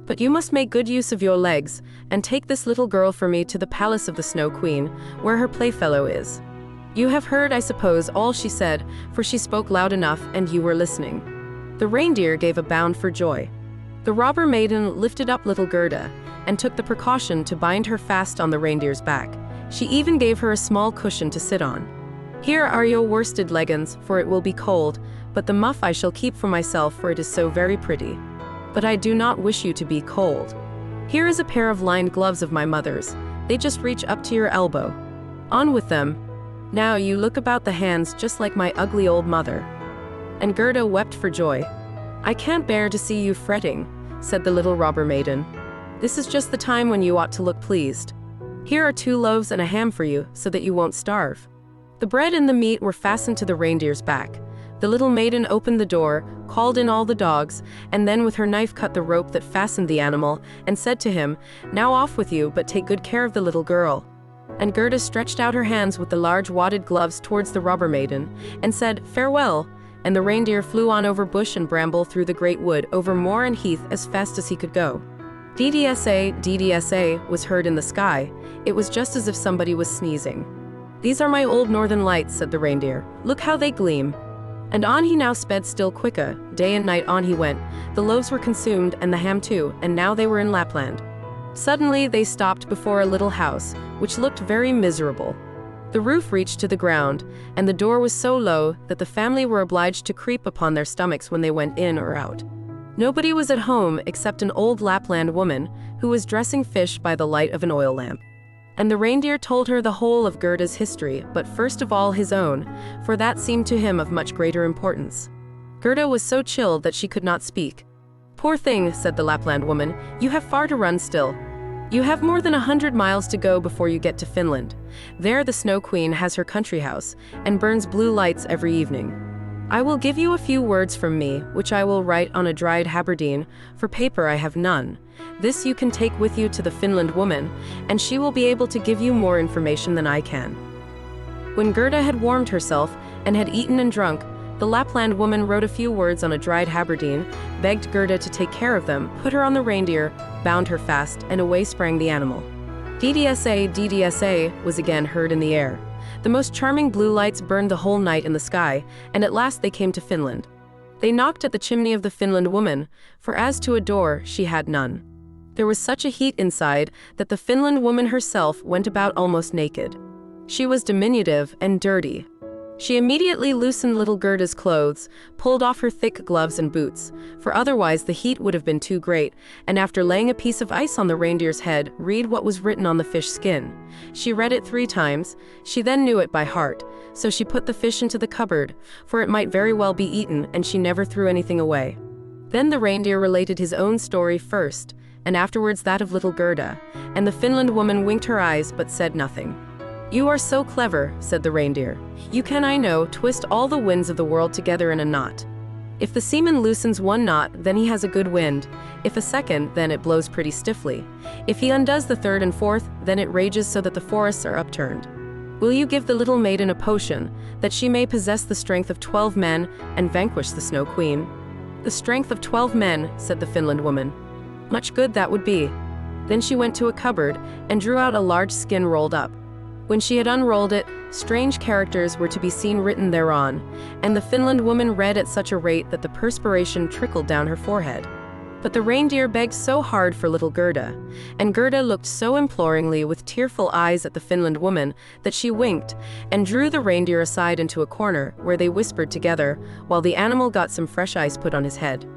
But you must make good use of your legs, and take this little girl for me to the palace of the Snow Queen, where her playfellow is." You have heard, I suppose, all she said, for she spoke loud enough and you were listening. The reindeer gave a bound for joy. The robber maiden lifted up little Gerda and took the precaution to bind her fast on the reindeer's back. She even gave her a small cushion to sit on. "Here are your worsted leggins, for it will be cold, but the muff I shall keep for myself, for it is so very pretty. But I do not wish you to be cold. Here is a pair of lined gloves of my mother's. They just reach up to your elbow. On with them. Now you look about the hands just like my ugly old mother." And Gerda wept for joy. "I can't bear to see you fretting," said the little robber maiden. "This is just the time when you ought to look pleased. Here are 2 loaves and a ham for you, so that you won't starve." The bread and the meat were fastened to the reindeer's back. The little maiden opened the door, called in all the dogs, and then with her knife cut the rope that fastened the animal, and said to him, "Now off with you, but take good care of the little girl." And Gerda stretched out her hands with the large wadded gloves towards the robber maiden, and said, "Farewell," and the reindeer flew on over bush and bramble through the great wood, over moor and heath as fast as he could go. DDSA, DDSA was heard in the sky. It was just as if somebody was sneezing. "These are my old northern lights," said the reindeer. "Look how they gleam." And on he now sped still quicker. Day and night on he went. The loaves were consumed, and the ham too, and now they were in Lapland. Suddenly they stopped before a little house, which looked very miserable. The roof reached to the ground, and the door was so low that the family were obliged to creep upon their stomachs when they went in or out. Nobody was at home except an old Lapland woman, who was dressing fish by the light of an oil lamp. And the reindeer told her the whole of Gerda's history, but first of all his own, for that seemed to him of much greater importance. Gerda was so chilled that she could not speak. "Poor thing," said the Lapland woman, "you have far to run still. You have more than 100 miles to go before you get to Finland. There the Snow Queen has her country house, and burns blue lights every evening. I will give you a few words from me, which I will write on a dried haberdine, for paper I have none. This you can take with you to the Finland woman, and she will be able to give you more information than I can." When Gerda had warmed herself, and had eaten and drunk, the Lapland woman wrote a few words on a dried haberdine, begged Gerda to take care of them, put her on the reindeer, bound her fast, and away sprang the animal. DDSA, DDSA was again heard in the air. The most charming blue lights burned the whole night in the sky, and at last they came to Finland. They knocked at the chimney of the Finland woman, for as to a door, she had none. There was such a heat inside that the Finland woman herself went about almost naked. She was diminutive and dirty. She immediately loosened little Gerda's clothes, pulled off her thick gloves and boots, for otherwise the heat would have been too great, and after laying a piece of ice on the reindeer's head, read what was written on the fish skin. She read it 3 times. She then knew it by heart, so she put the fish into the cupboard, for it might very well be eaten, and she never threw anything away. Then the reindeer related his own story first, and afterwards that of little Gerda, and the Finland woman winked her eyes but said nothing. "You are so clever," said the reindeer. "You can, I know, twist all the winds of the world together in a knot. If the seaman loosens one knot, then he has a good wind. If a second, then it blows pretty stiffly. If he undoes the third and fourth, then it rages so that the forests are upturned. Will you give the little maiden a potion, that she may possess the strength of 12 men and vanquish the Snow Queen?" "The strength of 12 men," said the Finland woman. "Much good that would be." Then she went to a cupboard and drew out a large skin rolled up. When she had unrolled it, strange characters were to be seen written thereon, and the Finland woman read at such a rate that the perspiration trickled down her forehead. But the reindeer begged so hard for little Gerda, and Gerda looked so imploringly with tearful eyes at the Finland woman that she winked and drew the reindeer aside into a corner where they whispered together while the animal got some fresh ice put on his head.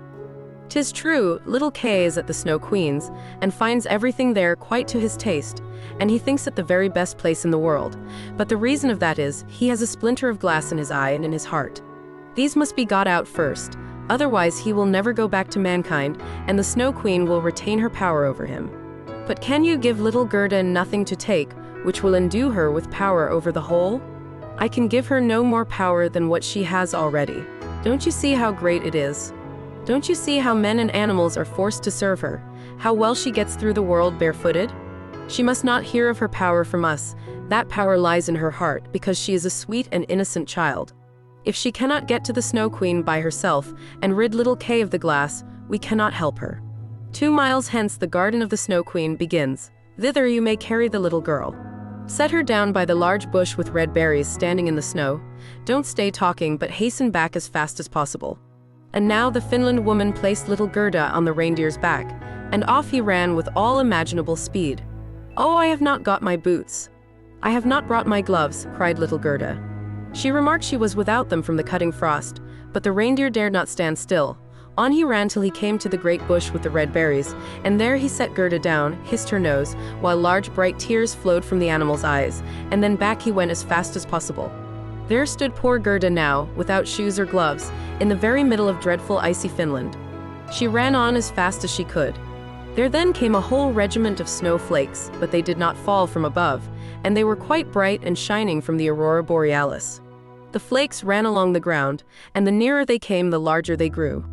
"'Tis true, little Kay is at the Snow Queen's, and finds everything there quite to his taste, and he thinks it the very best place in the world. But the reason of that is, he has a splinter of glass in his eye and in his heart. These must be got out first, otherwise he will never go back to mankind, and the Snow Queen will retain her power over him. But can you give little Gerda nothing to take, which will endue her with power over the whole? I can give her no more power than what she has already. Don't you see how great it is? Don't you see how men and animals are forced to serve her, how well she gets through the world barefooted? She must not hear of her power from us. That power lies in her heart, because she is a sweet and innocent child. If she cannot get to the Snow Queen by herself and rid little Kay of the glass, we cannot help her. 2 miles hence the garden of the Snow Queen begins. Thither you may carry the little girl. Set her down by the large bush with red berries standing in the snow. Don't stay talking, but hasten back as fast as possible." And now the Finland woman placed little Gerda on the reindeer's back, and off he ran with all imaginable speed. "Oh, I have not got my boots. I have not brought my gloves," cried little Gerda. She remarked she was without them from the cutting frost, but the reindeer dared not stand still. On he ran till he came to the great bush with the red berries, and there he set Gerda down, hissed her nose, while large bright tears flowed from the animal's eyes, and then back he went as fast as possible. There stood poor Gerda now, without shoes or gloves, in the very middle of dreadful icy Finland. She ran on as fast as she could. There then came a whole regiment of snowflakes, but they did not fall from above, and they were quite bright and shining from the aurora borealis. The flakes ran along the ground, and the nearer they came the larger they grew.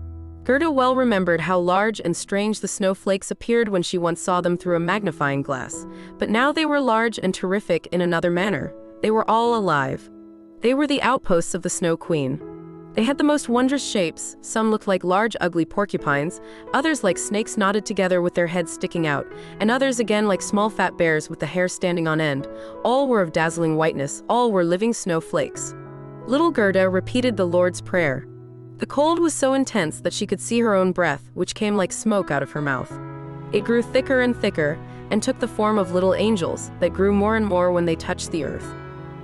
Gerda well remembered how large and strange the snowflakes appeared when she once saw them through a magnifying glass, but now they were large and terrific in another manner. They were all alive. They were the outposts of the Snow Queen. They had the most wondrous shapes. Some looked like large ugly porcupines, others like snakes knotted together with their heads sticking out, and others again like small fat bears with the hair standing on end. All were of dazzling whiteness, all were living snowflakes. Little Gerda repeated the Lord's Prayer. The cold was so intense that she could see her own breath, which came like smoke out of her mouth. It grew thicker and thicker, and took the form of little angels that grew more and more when they touched the earth.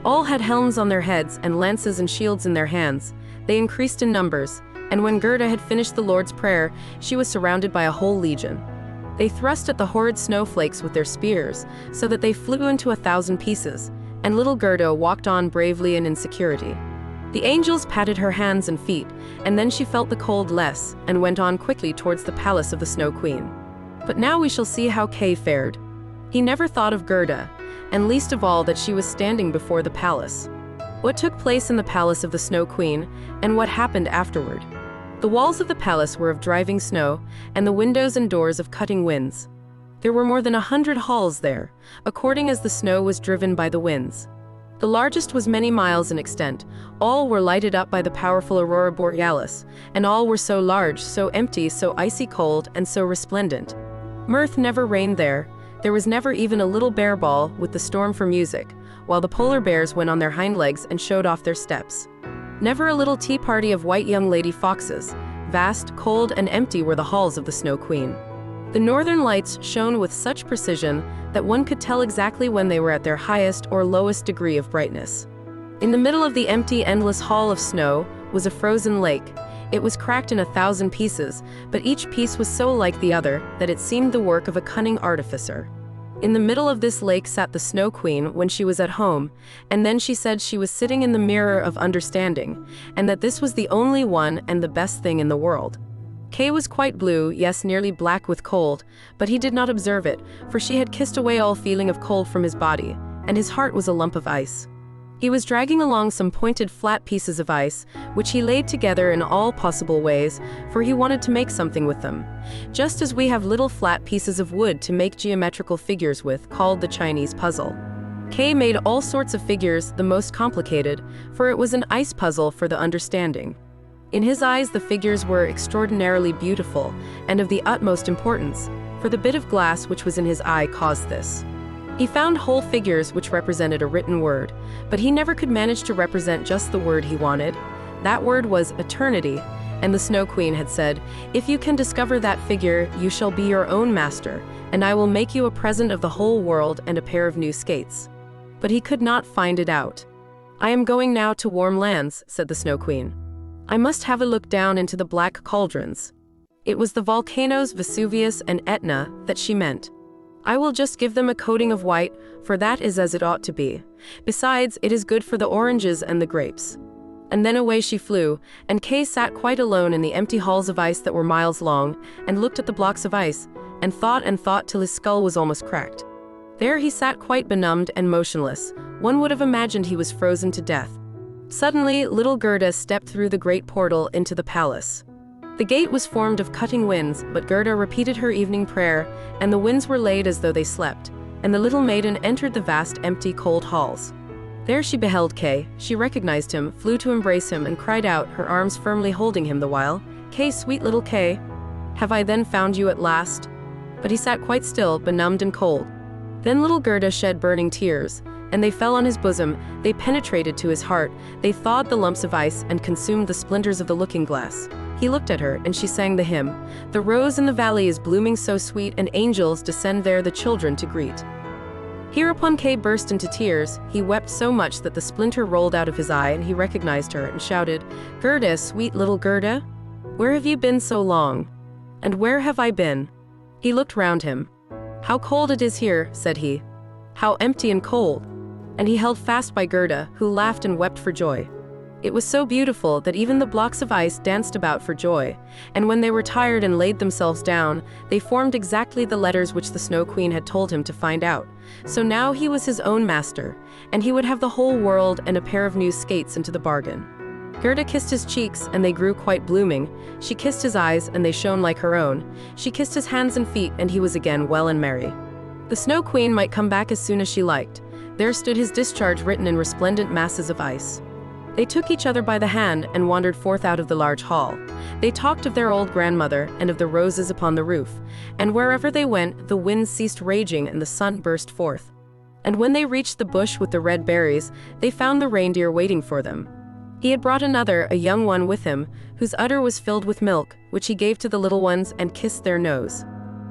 All had helms on their heads and lances and shields in their hands. They increased in numbers, and when Gerda had finished the Lord's Prayer, she was surrounded by a whole legion. They thrust at the horrid snowflakes with their spears, so that they flew into 1,000 pieces, and little Gerda walked on bravely and in security. The angels patted her hands and feet, and then she felt the cold less, and went on quickly towards the palace of the Snow Queen. But now we shall see how Kay fared. He never thought of Gerda, and least of all that she was standing before the palace. What took place in the palace of the Snow Queen, and what happened afterward. The walls of the palace were of driving snow, and the windows and doors of cutting winds. There were more than 100 halls there, according as the snow was driven by the winds. The largest was many miles in extent. All were lighted up by the powerful aurora borealis, and all were so large, so empty, so icy cold, and so resplendent. Mirth never reigned there. There was never even a little bear ball with the storm for music, while the polar bears went on their hind legs and showed off their steps. Never a little tea party of white young lady foxes. Vast, cold, and empty were the halls of the Snow Queen. The northern lights shone with such precision that one could tell exactly when they were at their highest or lowest degree of brightness. In the middle of the empty, endless hall of snow was a frozen lake. It was cracked in 1,000 pieces, but each piece was so like the other that it seemed the work of a cunning artificer. In the middle of this lake sat the Snow Queen when she was at home, and then she said she was sitting in the mirror of understanding, and that this was the only one and the best thing in the world. Kay was quite blue, yes, nearly black with cold, but he did not observe it, for she had kissed away all feeling of cold from his body, and his heart was a lump of ice. He was dragging along some pointed flat pieces of ice, which he laid together in all possible ways, for he wanted to make something with them. Just as we have little flat pieces of wood to make geometrical figures with, called the Chinese puzzle. Kay made all sorts of figures, the most complicated, for it was an ice puzzle for the understanding. In his eyes the figures were extraordinarily beautiful, and of the utmost importance, for the bit of glass which was in his eye caused this. He found whole figures which represented a written word, but he never could manage to represent just the word he wanted. That word was eternity, and the Snow Queen had said, "If you can discover that figure, you shall be your own master, and I will make you a present of the whole world and a pair of new skates." But he could not find it out. "I am going now to warm lands," said the Snow Queen. "I must have a look down into the black cauldrons." It was the volcanoes Vesuvius and Etna that she meant. "I will just give them a coating of white, for that is as it ought to be. Besides, it is good for the oranges and the grapes." And then away she flew, and Kay sat quite alone in the empty halls of ice that were miles long, and looked at the blocks of ice, and thought till his skull was almost cracked. There he sat quite benumbed and motionless. One would have imagined he was frozen to death. Suddenly, little Gerda stepped through the great portal into the palace. The gate was formed of cutting winds, but Gerda repeated her evening prayer, and the winds were laid as though they slept, and the little maiden entered the vast, empty, cold halls. There she beheld Kay. She recognized him, flew to embrace him, and cried out, her arms firmly holding him the while, "Kay, sweet little Kay, have I then found you at last?" But he sat quite still, benumbed and cold. Then little Gerda shed burning tears, and they fell on his bosom, they penetrated to his heart, they thawed the lumps of ice and consumed the splinters of the looking-glass. He looked at her, and she sang the hymn, "The rose in the valley is blooming so sweet, and angels descend there the children to greet." Hereupon Kay burst into tears. He wept so much that the splinter rolled out of his eye, and he recognized her and shouted, "Gerda, sweet little Gerda, where have you been so long? And where have I been?" He looked round him. "How cold it is here," said he. "How empty and cold." And he held fast by Gerda, who laughed and wept for joy. It was so beautiful that even the blocks of ice danced about for joy, and when they were tired and laid themselves down, they formed exactly the letters which the Snow Queen had told him to find out. So now he was his own master, and he would have the whole world and a pair of new skates into the bargain. Gerda kissed his cheeks, and they grew quite blooming. She kissed his eyes, and they shone like her own. She kissed his hands and feet, and he was again well and merry. The Snow Queen might come back as soon as she liked. There stood his discharge written in resplendent masses of ice. They took each other by the hand and wandered forth out of the large hall. They talked of their old grandmother and of the roses upon the roof, and wherever they went, the winds ceased raging and the sun burst forth. And when they reached the bush with the red berries, they found the reindeer waiting for them. He had brought another, a young one, with him, whose udder was filled with milk, which he gave to the little ones and kissed their nose.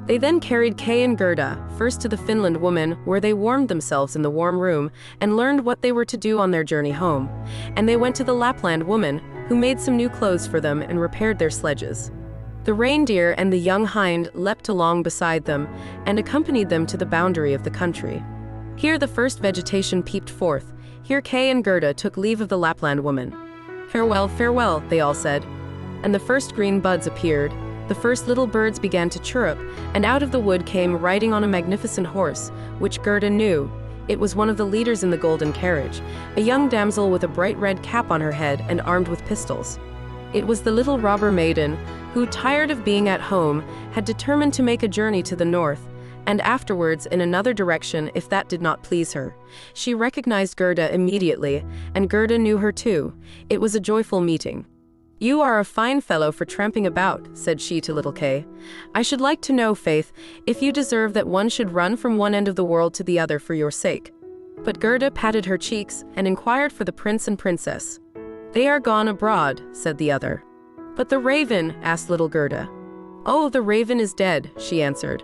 They then carried Kay and Gerda, first to the Finland woman, where they warmed themselves in the warm room, and learned what they were to do on their journey home. And they went to the Lapland woman, who made some new clothes for them and repaired their sledges. The reindeer and the young hind leapt along beside them, and accompanied them to the boundary of the country. Here the first vegetation peeped forth. Here Kay and Gerda took leave of the Lapland woman. "Farewell, farewell," they all said. And the first green buds appeared. The first little birds began to chirrup, and out of the wood came, riding on a magnificent horse, which Gerda knew. It was one of the leaders in the golden carriage, a young damsel with a bright red cap on her head and armed with pistols. It was the little robber maiden, who, tired of being at home, had determined to make a journey to the north, and afterwards in another direction if that did not please her. She recognized Gerda immediately, and Gerda knew her too. It was a joyful meeting. "You are a fine fellow for tramping about," said she to little Kay. "I should like to know, faith, if you deserve that one should run from one end of the world to the other for your sake." But Gerda patted her cheeks and inquired for the prince and princess. "They are gone abroad," said the other. "But the raven?" asked little Gerda. "Oh, the raven is dead," she answered.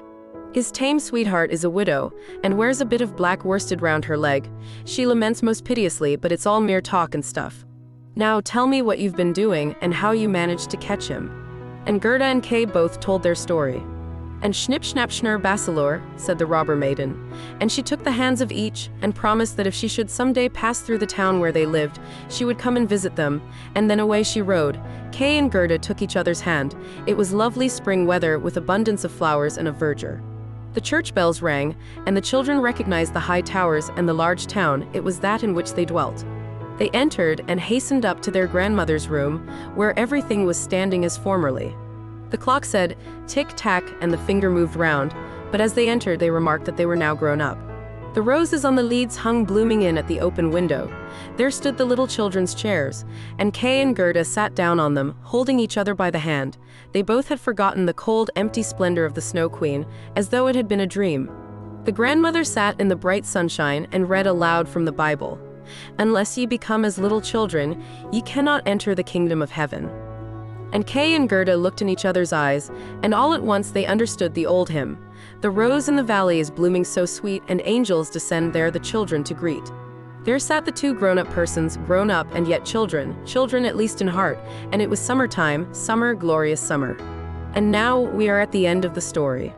"His tame sweetheart is a widow, and wears a bit of black worsted round her leg. She laments most piteously, but it's all mere talk and stuff. Now tell me what you've been doing, and how you managed to catch him." And Gerda and Kay both told their story. "And Schnipp Schnapp Schnurr Basselor," said the robber maiden, and she took the hands of each, and promised that if she should someday pass through the town where they lived, she would come and visit them, and then away she rode. Kay and Gerda took each other's hand. It was lovely spring weather with abundance of flowers and of verdure. The church bells rang, and the children recognized the high towers and the large town. It was that in which they dwelt. They entered and hastened up to their grandmother's room, where everything was standing as formerly. The clock said, tick-tack, and the finger moved round, but as they entered they remarked that they were now grown up. The roses on the leads hung blooming in at the open window. There stood the little children's chairs, and Kay and Gerda sat down on them, holding each other by the hand. They both had forgotten the cold, empty splendor of the Snow Queen, as though it had been a dream. The grandmother sat in the bright sunshine and read aloud from the Bible. "Unless ye become as little children, ye cannot enter the kingdom of heaven." And Kay and Gerda looked in each other's eyes, and all at once they understood the old hymn. "The rose in the valley is blooming so sweet, and angels descend there the children to greet." There sat the two grown-up persons, grown up and yet children, children at least in heart, and it was summertime, summer, glorious summer. And now we are at the end of the story.